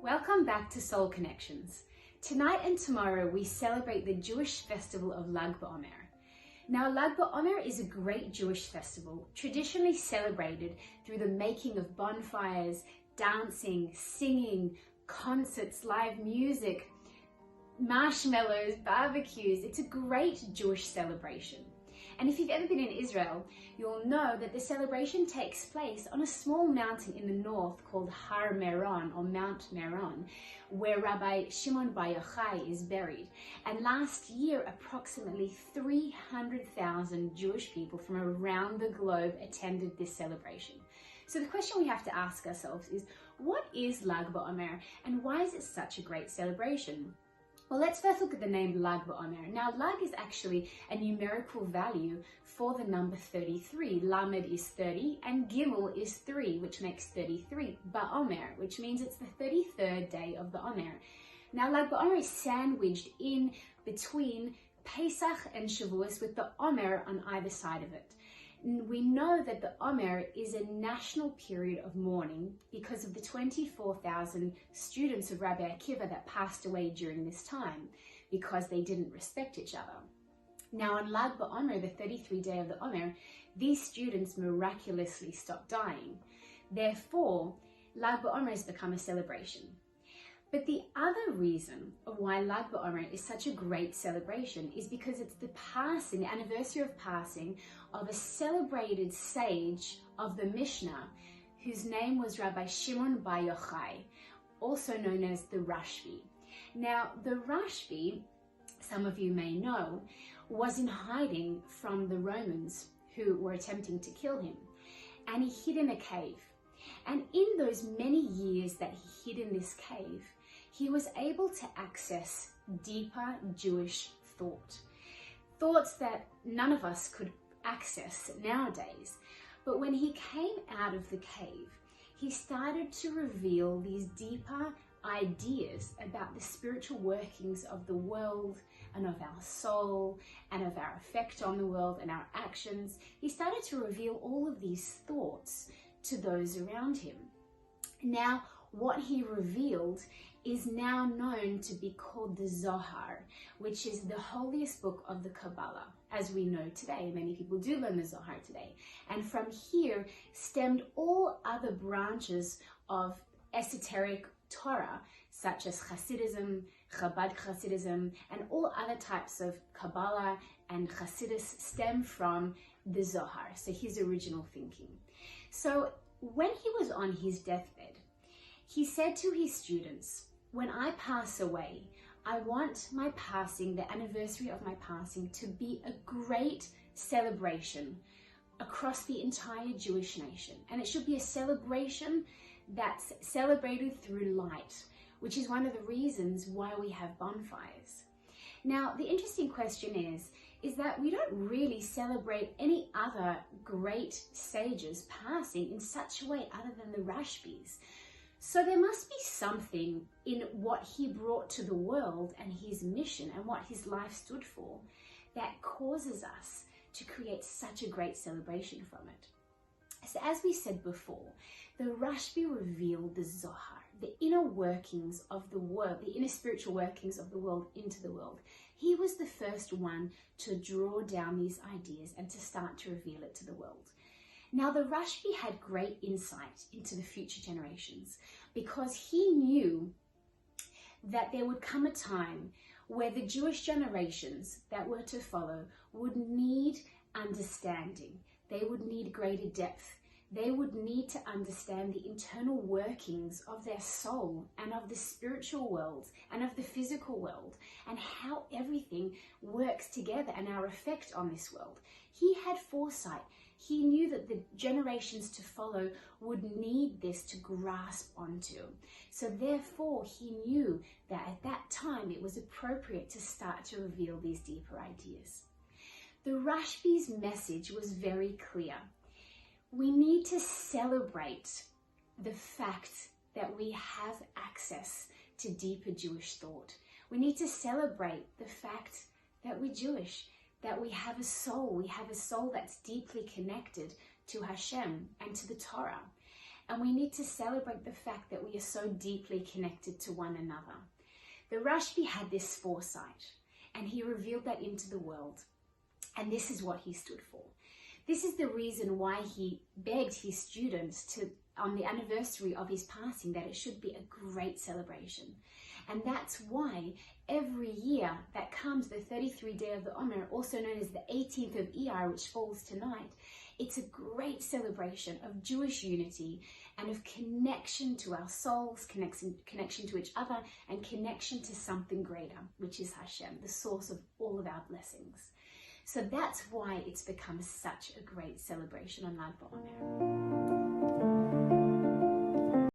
Welcome back to Soul Connections. Tonight and tomorrow we celebrate the Jewish festival of Lag BaOmer. Now, Lag BaOmer is a great Jewish festival, traditionally celebrated through the making of bonfires, dancing, singing, concerts, live music, marshmallows, barbecues. It's a great Jewish celebration. And if you've ever been in Israel, you'll know that the celebration takes place on a small mountain in the north called Har Meron, or Mount Meron, where Rabbi Shimon Bar Yochai is buried. And last year, approximately 300,000 Jewish people from around the globe attended this celebration. So the question we have to ask ourselves is, what is Lag BaOmer and why is it such a great celebration? Well, let's first look at the name Lag BaOmer. Now, Lag is actually a numerical value for the number 33. Lamed is 30 and Gimel is 3, which makes 33. BaOmer, which means it's the 33rd day of the Omer. Now, Lag BaOmer is sandwiched in between Pesach and Shavuos with the Omer on either side of it. We know that the Omer is a national period of mourning because of the 24,000 students of Rabbi Akiva that passed away during this time because they didn't respect each other. Now on Lag BaOmer, the 33rd day of the Omer, these students miraculously stopped dying. Therefore, Lag BaOmer has become a celebration. But the other reason of why Lag BaOmer is such a great celebration is because it's the passing, the anniversary of passing of a celebrated sage of the Mishnah, whose name was Rabbi Shimon Bar Yochai, also known as the Rashbi. Now, the Rashbi, some of you may know, was in hiding from the Romans who were attempting to kill him, and he hid in a cave. And in those many years that he hid in this cave, he was able to access deeper Jewish thought. Thoughts that none of us could access nowadays. But when he came out of the cave, he started to reveal these deeper ideas about the spiritual workings of the world and of our soul and of our effect on the world and our actions. He started to reveal all of these thoughts to those around him. Now, what he revealed is now known to be called the Zohar, which is the holiest book of the Kabbalah, as we know today. Many people do learn the Zohar today. And from here stemmed all other branches of esoteric Torah, such as Hasidism, Chabad Hasidism, and all other types of Kabbalah and Hasidus stem from the Zohar, so his original thinking. So when he was on his deathbed, he said to his students, "When I pass away, I want my passing, the anniversary of my passing, to be a great celebration across the entire Jewish nation. And it should be a celebration that's celebrated through light, which is one of the reasons why we have bonfires." Now, the interesting question is that we don't really celebrate any other great sages passing in such a way other than the Rashbis. So there must be something in what he brought to the world and his mission and what his life stood for that causes us to create such a great celebration from it. So as we said before, the Rashbi revealed the Zohar, the inner workings of the world, the inner spiritual workings of the world into the world. He was the first one to draw down these ideas and to start to reveal it to the world. Now, the Rashbi had great insight into the future generations because he knew that there would come a time where the Jewish generations that were to follow would need understanding. They would need greater depth. They would need to understand the internal workings of their soul and of the spiritual world and of the physical world and how everything works together and our effect on this world. He had foresight. He knew that the generations to follow would need this to grasp onto. So therefore, he knew that at that time it was appropriate to start to reveal these deeper ideas. The Rashbi's message was very clear. We need to celebrate the fact that we have access to deeper Jewish thought. We need to celebrate the fact that we're Jewish, that we have a soul. We have a soul that's deeply connected to Hashem and to the Torah. and we need to celebrate the fact that we are so deeply connected to one another. The Rashbi had this foresight, and he revealed that into the world, and this is what he stood for. This is the reason why he begged his students to, on the anniversary of his passing, that it should be a great celebration. And that's why every year that comes the 33rd day of the Omer, also known as the 18th of Iyar, which falls tonight, it's a great celebration of Jewish unity and of connection to our souls, connection to each other, and connection to something greater, which is Hashem, the source of all of our blessings. So that's why it's become such a great celebration on Lag BaOmer.